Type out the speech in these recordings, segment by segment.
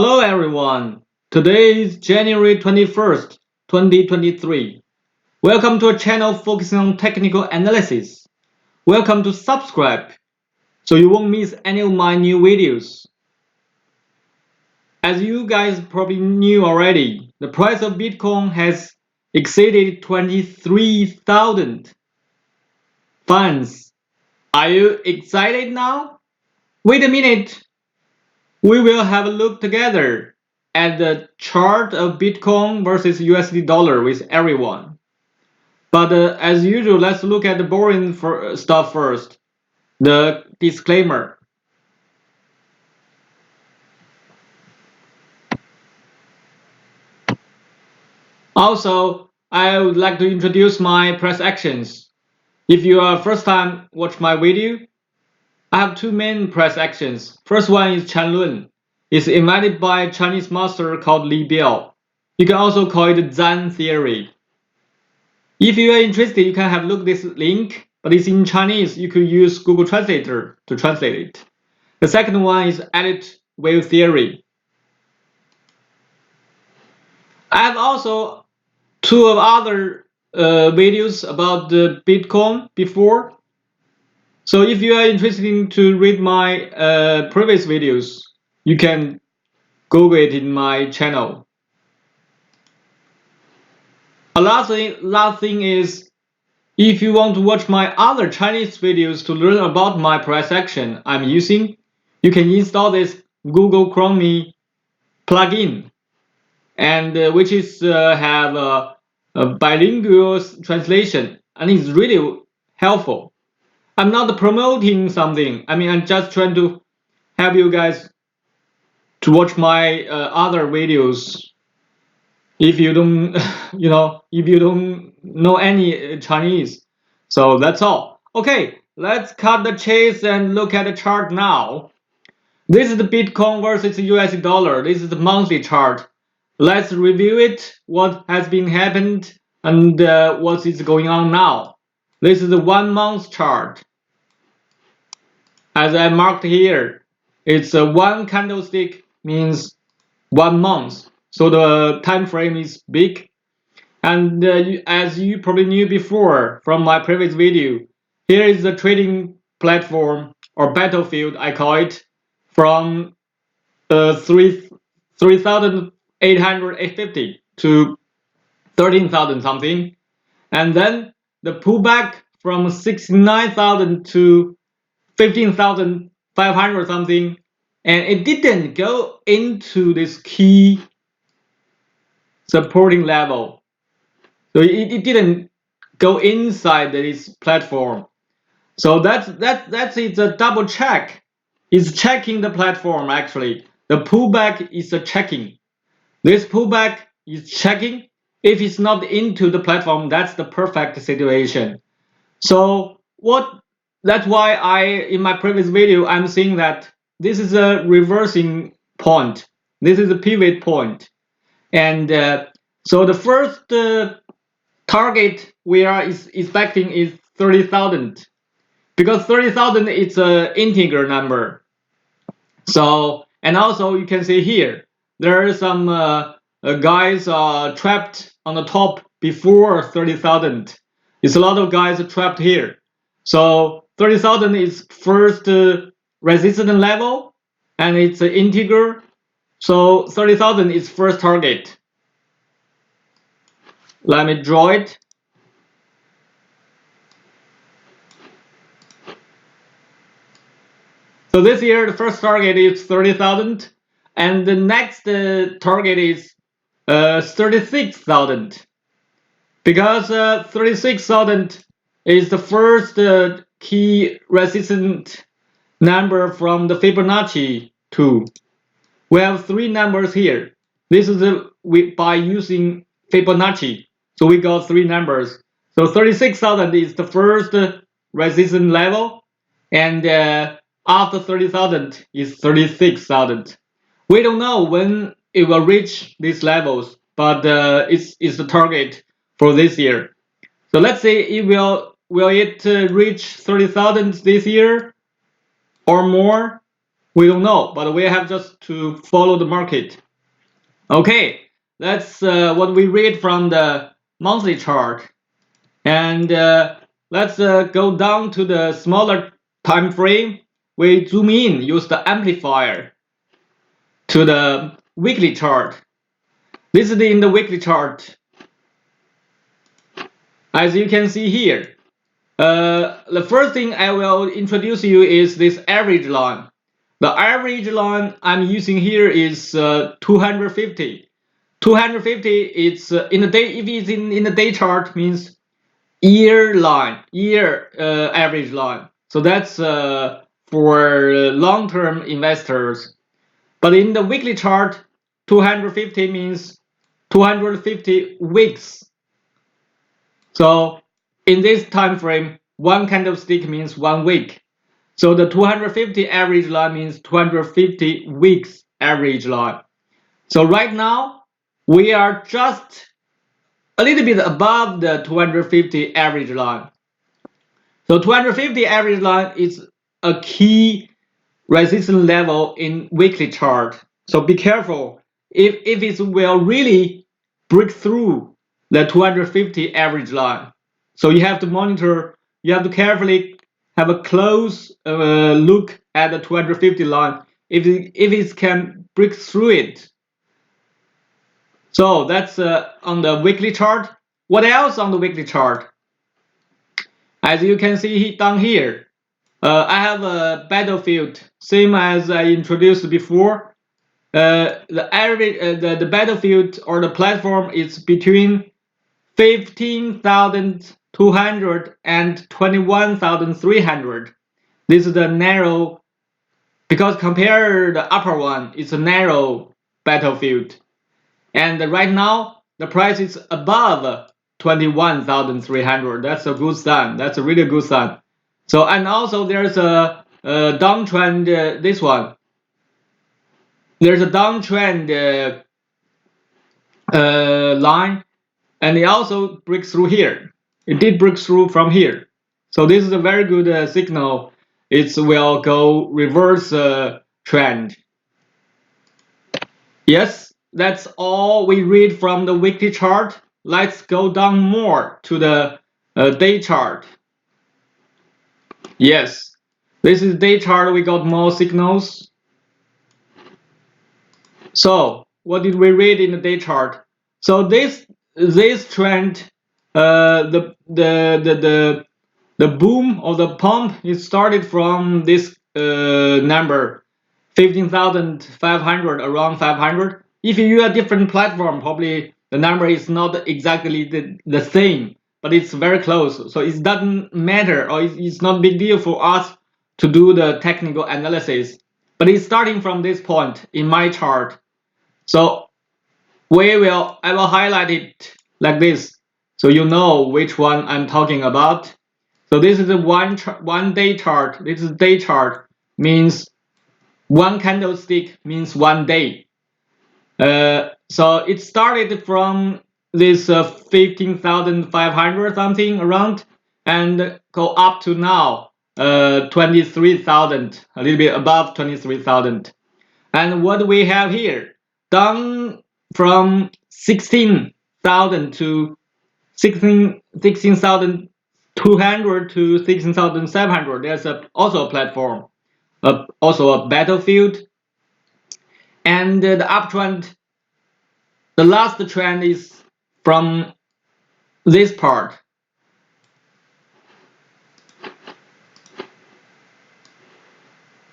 Hello everyone. Today is January 21st, 2023. Welcome to a channel focusing on technical analysis. Welcome to subscribe so you won't miss any of my new videos. As you guys probably knew already, the price of Bitcoin has exceeded 23,000 funds. Are you excited now? Wait a minute. We will have a look together at the chart of Bitcoin versus USD dollar with everyone. But as usual, let's look at the boring stuff first. The disclaimer. Also, I would like to introduce my press actions. If you are first time watch my video, I have two main press actions. First one is Chanlun. It's invented by a Chinese master called Li Biao. You can also call it Zan theory. If you are interested, you can have a look at this link, but it's in Chinese. You could use Google Translator to translate it. The second one is edit wave theory. I have also two other videos about the Bitcoin before. So if you are interested to read my previous videos, you can Google it in my channel. A last thing is, if you want to watch my other Chinese videos to learn about my price action I'm using, you can install this Google Chrome plugin, and which is have a bilingual translation, and it's really helpful. I'm not promoting something. I mean, I'm just trying to help you guys to watch my other videos. If you don't, if you don't know any Chinese, so that's all. Okay, let's cut the chase and look at the chart now. This is the Bitcoin versus USD dollar. This is the monthly chart. Let's review it. What has been happened and what is going on now. This is the 1 month chart. As I marked here, it's a one candlestick means 1 month. So the time frame is big. And as you probably knew before from my previous video, here is the trading platform or battlefield, I call it, from 3,850 to 13,000 something. And then the pullback from 69,000 to 15,500 something. And it didn't go into this key supporting level. So it didn't go inside this platform. So that's it's a double check. It's checking the platform actually. The pullback is a checking. This pullback is checking. If it's not into the platform, that's the perfect situation. So that's why in my previous video I'm saying that this is a reversing point. This is a pivot point. And so the first target we are expecting is 30,000, because 30,000 is an integer number. So, and also you can see here there are some guys trapped on the top before 30,000. It's a lot of guys trapped here. So 30,000 is first resistance level, and it's an integer. So 30,000 is first target. Let me draw it. So this year, the first target is 30,000, and the next target is 36,000, because 36,000 is the first key resistance number from the Fibonacci tool. We have three numbers here. This is by using Fibonacci, so we got three numbers. So 36,000 is the first resistance level, and after 30,000 is 36,000. We don't know when it will reach these levels, but it's the target for this year. So let's say it will it reach 30,000 this year or more? We don't know, but we have just to follow the market. Okay, that's what we read from the monthly chart. And let's go down to the smaller time frame. We zoom in, use the amplifier to the weekly chart. This is in the weekly chart. As you can see here, the first thing I will introduce you is this average line. The average line I'm using here is 250. 250 it's in the day. If it's in the day chart, means year line, year average line. So that's for long-term investors. But in the weekly chart, 250 means 250 weeks. So in this time frame, one candlestick means 1 week. So the 250 average line means 250 weeks average line. So right now, we are just a little bit above the 250 average line. So 250 average line is a key resistance level in weekly chart. So be careful if it will really break through the 250 average line. So you have to monitor, you have to carefully have a close look at the 250 line if it can break through it. So that's on the weekly chart. What else on the weekly chart? As you can see down here, I have a battlefield, same as I introduced before. The average, the battlefield or the platform is between 15,200 and 21,300. This is the narrow, because compare the upper one, it's a narrow battlefield. And right now, the price is above 21,300. That's a good sign. That's a really good sign. So, and also there's a downtrend, this one. There's a downtrend line, and it also breaks through here. It did break through from here. So this is a very good signal. It will go reverse trend. Yes, that's all we read from the weekly chart. Let's go down more to the day chart. Yes, this is day chart. We got more signals. So what did we read in the day chart? So this trend, the boom or the pump, it started from this number, 15,500, around 500. If you use a different platform, probably the number is not exactly the same, but it's very close. So it doesn't matter, or it's not a big deal for us to do the technical analysis. But it's starting from this point in my chart. So I will highlight it like this, so you know which one I'm talking about. So this is a one day chart. This is day chart, means one candlestick means 1 day. So it started from this 15,500 something around, and go up to now 23,000, a little bit above 23,000. And what we have here, down from 16,000 to 16,200 to 16,700. There's also a platform, also a battlefield. And the uptrend, the last trend is from this part.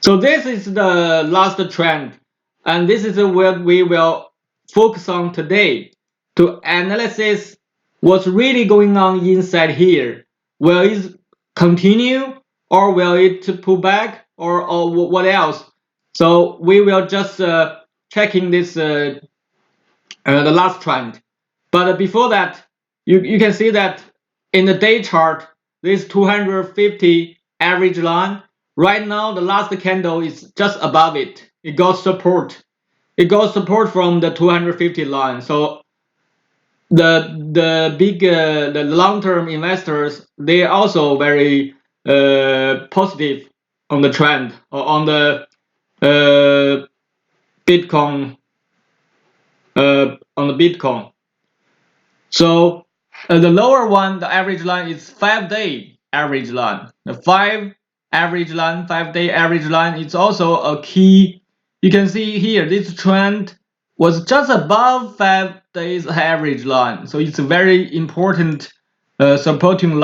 So this is the last trend, and this is what we will focus on today to analyze what's really going on inside here. Will it continue, or will it pull back, or what else? So we will just checking this the last trend. But before that, you can see that in the day chart, this 250 average line, right now the last candle is just above it. It got support. It got support from the 250 line. So the big the long-term investors, they are also very positive on the trend, or on the Bitcoin on the Bitcoin. So the lower one, the average line is 5-day average line. The 5-day average line is also a key. You can see here this trend was just above 5 days average line. So it's a very important supporting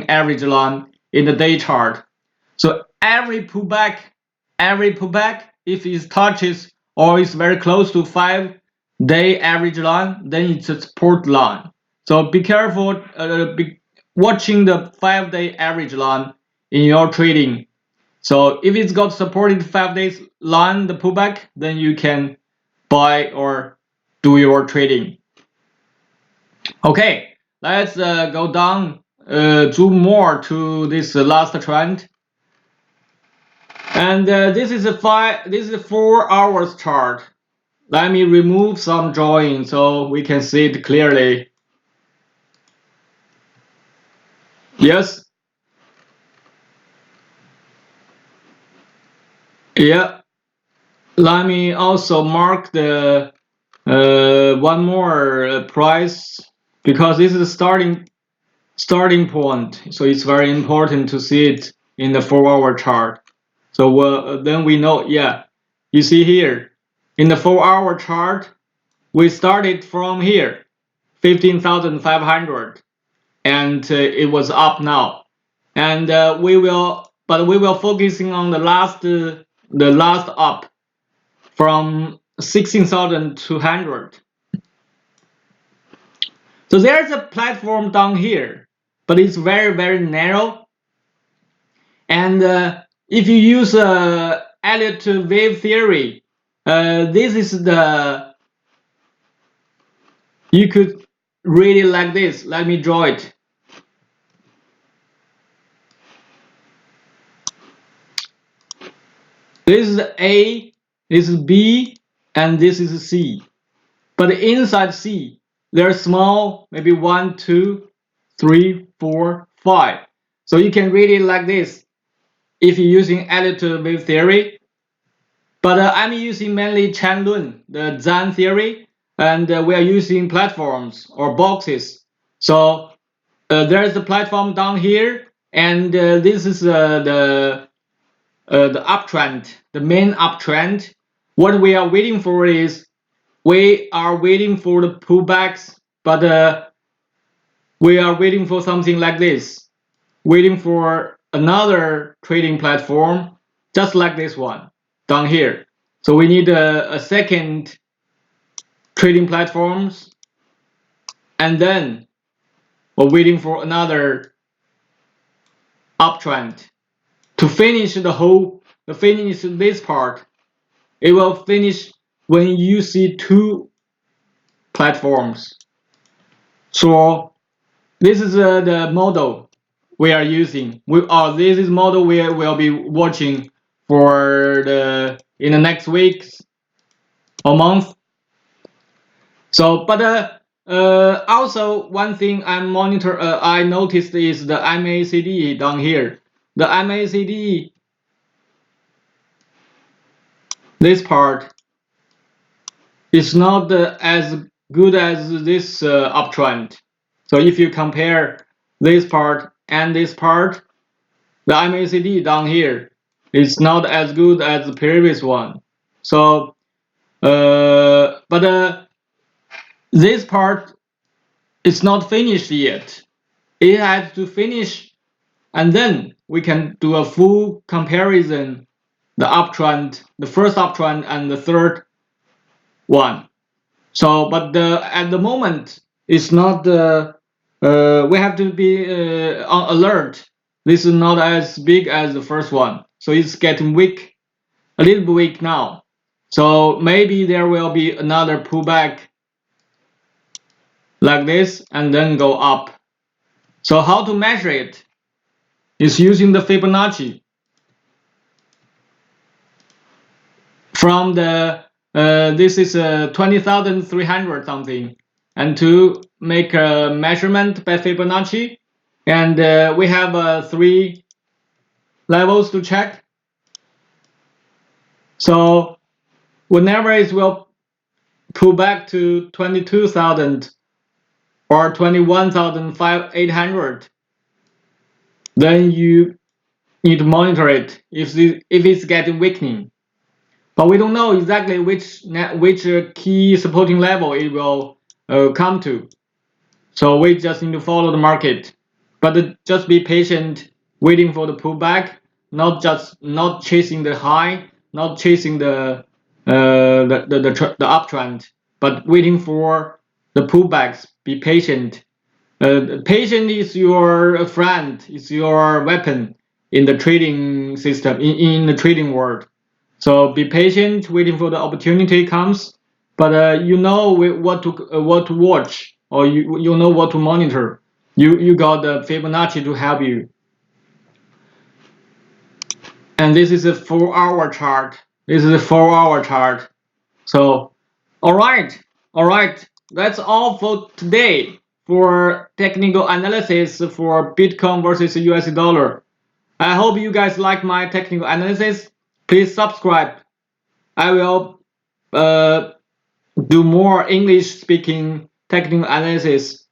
average line in the day chart. So every pullback, if it touches or is very close to 5-day average line, then it's a support line. So be careful watching the 5-day average line in your trading. So if it's got supported 5 days line, the pullback, then you can buy or do your trading. Okay, let's go down, zoom more to this last trend. And this is a 4 hours chart. Let me remove some drawing so we can see it clearly. Yes. Yeah. Let me also mark the one more price, because this is a starting point. So it's very important to see it in the 4-hour chart. So then we know, yeah, you see here in the 4-hour chart, we started from here, 15,500, and it was up now. And we will focusing on the last up from 16,200. So there's a platform down here, but it's very, very narrow. And if you use Elliott wave theory, this is you could read it like this. Let me draw it. This is A, this is B, and this is C. But inside C, they're small, maybe 1, 2, 3, 4, 5. So you can read it like this if you're using Elliott wave theory. But I'm using mainly Chan Lun, the Zan theory, and we are using platforms or boxes. So there's the platform down here, and this is the uptrend, the main uptrend. What we are waiting for is we are waiting for the pullbacks, but we are waiting for something like this, waiting for another trading platform just like this one down here. So we need a second trading platforms, and then we're waiting for another uptrend to finish finish this part. It will finish when you see 2 platforms. So this is the model we are using. This is model we will be watching for in the next weeks or month. So, but also one thing I noticed is the MACD down here. The MACD, this part, is not as good as this uptrend. So if you compare this part and this part, the MACD down here is not as good as the previous one. So, but this part is not finished yet. It has to finish, and then we can do a full comparison, the uptrend, the first uptrend and the third one. So, but at the moment, it's not. We have to be on alert. This is not as big as the first one, so it's getting weak, a little bit weak now. So maybe there will be another pullback like this, and then go up. So how to measure it? Is using the Fibonacci from the this is 20,300 something, and to make a measurement by Fibonacci, and we have 3 levels to check. So whenever it will pull back to 22,000 or 21,800, then you need to monitor it if it's getting weakening. But we don't know exactly which key supporting level it will come to. So we just need to follow the market, but just be patient, waiting for the pullback, not chasing the high, not chasing the uptrend, but waiting for the pullbacks. Be patient. Patient is your friend, is your weapon in the trading system, in the trading world. So be patient, waiting for the opportunity comes. But you know what to watch, or you know what to monitor. You got the Fibonacci to help you. And this is a 4-hour chart. This is a 4-hour chart. So, all right. That's all for today for technical analysis for Bitcoin versus US dollar. I hope you guys like my technical analysis. Please subscribe. I will uh, do more English speaking technical analysis